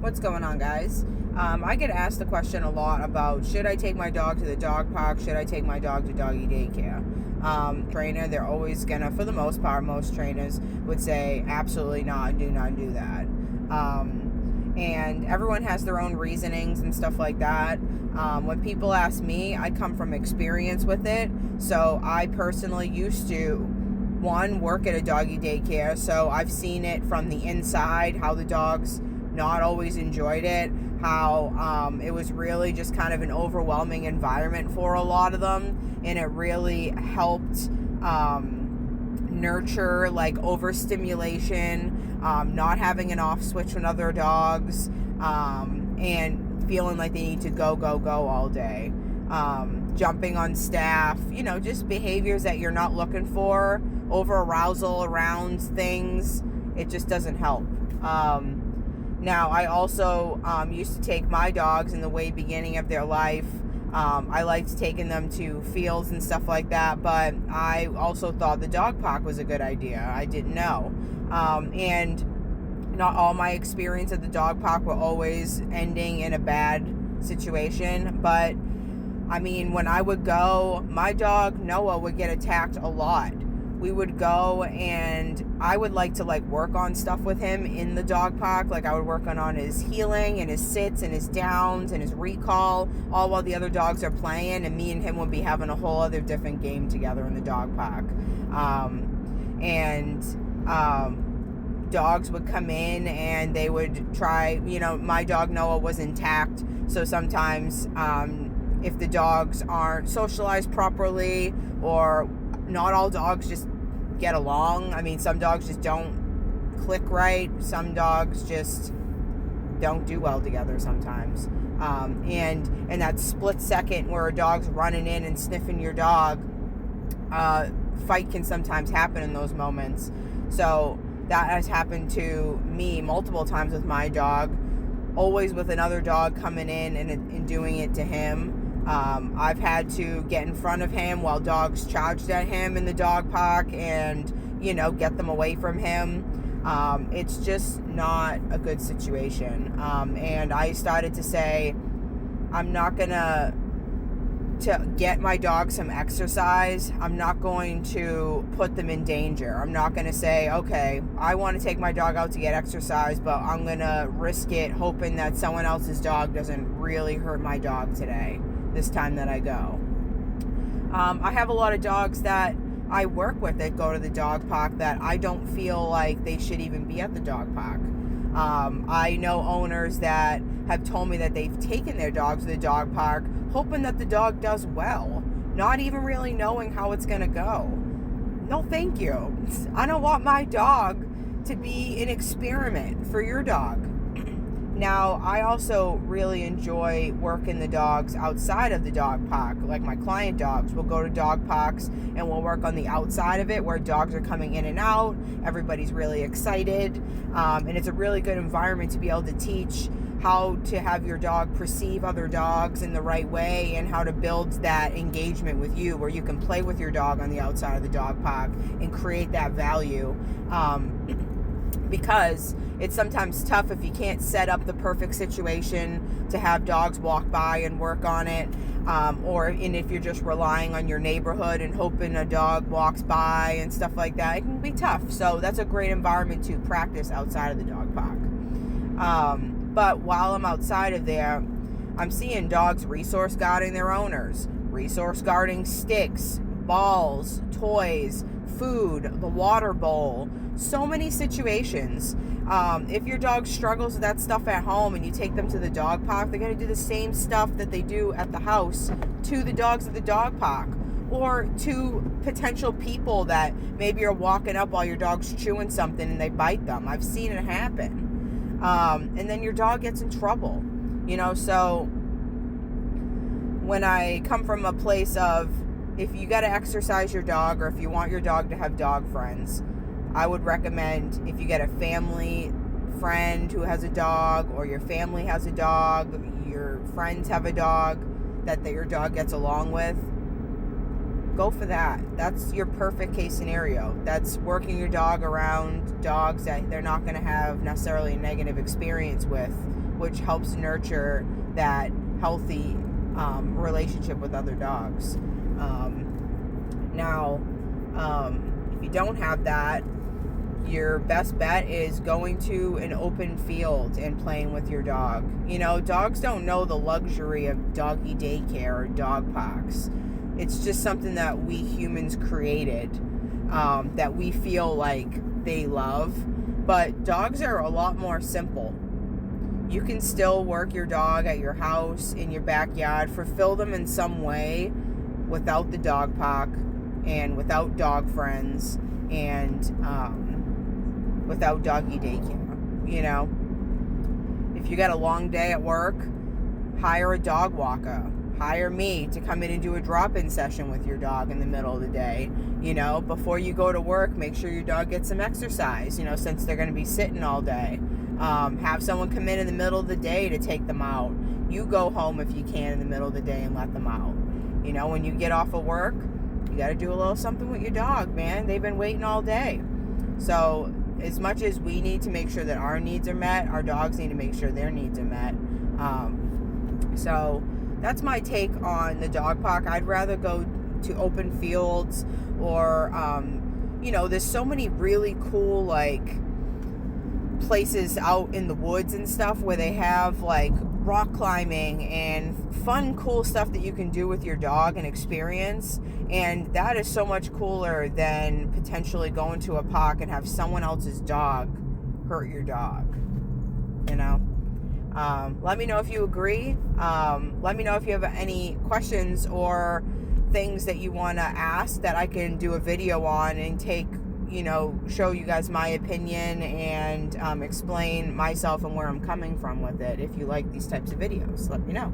What's going on, guys? I get asked the question a lot about, should I take my dog to the dog park? Should I take my dog to doggy daycare? Trainer, they're always gonna, for the most part, most trainers would say absolutely not, do not do that. And everyone has their own reasonings and stuff like that. When people ask me, I come from experience with it. So I personally used to work at a doggy daycare, so I've seen it from the inside, how the dogs not always enjoyed it, how it was really just kind of an overwhelming environment for a lot of them, and it really helped nurture like overstimulation, not having an off switch with other dogs, and feeling like they need to go all day, jumping on staff, just behaviors that you're not looking for, over arousal around things. It just doesn't help. Now, I also used to take my dogs in the way beginning of their life. I liked taking them to fields and stuff like that, but I also thought the dog park was a good idea. I didn't know. And not all my experience at the dog park were always ending in a bad situation, but I mean, when I would go, my dog Noah would get attacked a lot. We would go and I would like to work on stuff with him in the dog park. Like I would work on his healing and his sits and his downs and his recall, all while the other dogs are playing, and me and him would be having a whole other different game together in the dog park. Dogs would come in and they would try, my dog Noah was intact. So sometimes if the dogs aren't socialized properly, or not all dogs just get along. I mean, some dogs just don't click right. Some dogs just don't do well together sometimes. And in that split second where a dog's running in and sniffing your dog, fight can sometimes happen in those moments. So that has happened to me multiple times with my dog, always with another dog coming in and doing it to him. I've had to get in front of him while dogs charged at him in the dog park and, get them away from him. It's just not a good situation. And I started to say, I'm not to get my dog some exercise, I'm not going to put them in danger. I'm not going to say, okay, I want to take my dog out to get exercise, but I'm going to risk it hoping that someone else's dog doesn't really hurt my dog today, this time that I go. I have a lot of dogs that I work with that go to the dog park that I don't feel like they should even be at the dog park. I know owners that have told me that they've taken their dogs to the dog park hoping that the dog does well, not even really knowing how it's going to go. No, thank you. I don't want my dog to be an experiment for your dog. Now, I also really enjoy working the dogs outside of the dog park. Like my client dogs will go to dog parks and we'll work on the outside of it where dogs are coming in and out. Everybody's really excited. And it's a really good environment to be able to teach how to have your dog perceive other dogs in the right way and how to build that engagement with you where you can play with your dog on the outside of the dog park and create that value. Because it's sometimes tough if you can't set up the perfect situation to have dogs walk by and work on it, and if you're just relying on your neighborhood and hoping a dog walks by and stuff like that, it can be tough. So that's a great environment to practice outside of the dog park. But while I'm outside of there, I'm seeing dogs resource guarding their owners, resource guarding sticks, balls, toys, food, the water bowl, so many situations. If your dog struggles with that stuff at home and you take them to the dog park, they're going to do the same stuff that they do at the house to the dogs at the dog park, or to potential people that maybe are walking up while your dog's chewing something and they bite them. I've seen it happen. And then your dog gets in trouble, so when I come from a place of, if you got to exercise your dog, or if you want your dog to have dog friends, I would recommend, if you get a family friend who has a dog, or your family has a dog, your friends have a dog that your dog gets along with, go for that. That's your perfect case scenario. That's working your dog around dogs that they're not going to have necessarily a negative experience with, which helps nurture that healthy relationship with other dogs. Now, if you don't have that, your best bet is going to an open field and playing with your dog. You know, dogs don't know the luxury of doggy daycare or dog parks. It's just something that we humans created, that we feel like they love. But dogs are a lot more simple. You can still work your dog at your house, in your backyard, fulfill them in some way without the dog park and without dog friends and without doggy daycare. You know, if you got a long day at work, hire a dog walker. Hire me to come in and do a drop-in session with your dog in the middle of the day. You know, before you go to work, make sure your dog gets some exercise, you know, since they're going to be sitting all day. Have someone come in the middle of the day to take them out. You go home if you can in the middle of the day and let them out. You know, when you get off of work, you got to do a little something with your dog, man. They've been waiting all day. So as much as we need to make sure that our needs are met, our dogs need to make sure their needs are met. So that's my take on the dog park. I'd rather go to open fields or, you know, there's so many really cool, like, places out in the woods and stuff where they have, like, rock climbing and fun, cool stuff that you can do with your dog and experience. And that is so much cooler than potentially going to a park and have someone else's dog hurt your dog, you know? Let me know if you agree. Let me know if you have any questions or things that you want to ask that I can do a video on and take, you know, show you guys my opinion and explain myself and where I'm coming from with it. If you like these types of videos, let me know.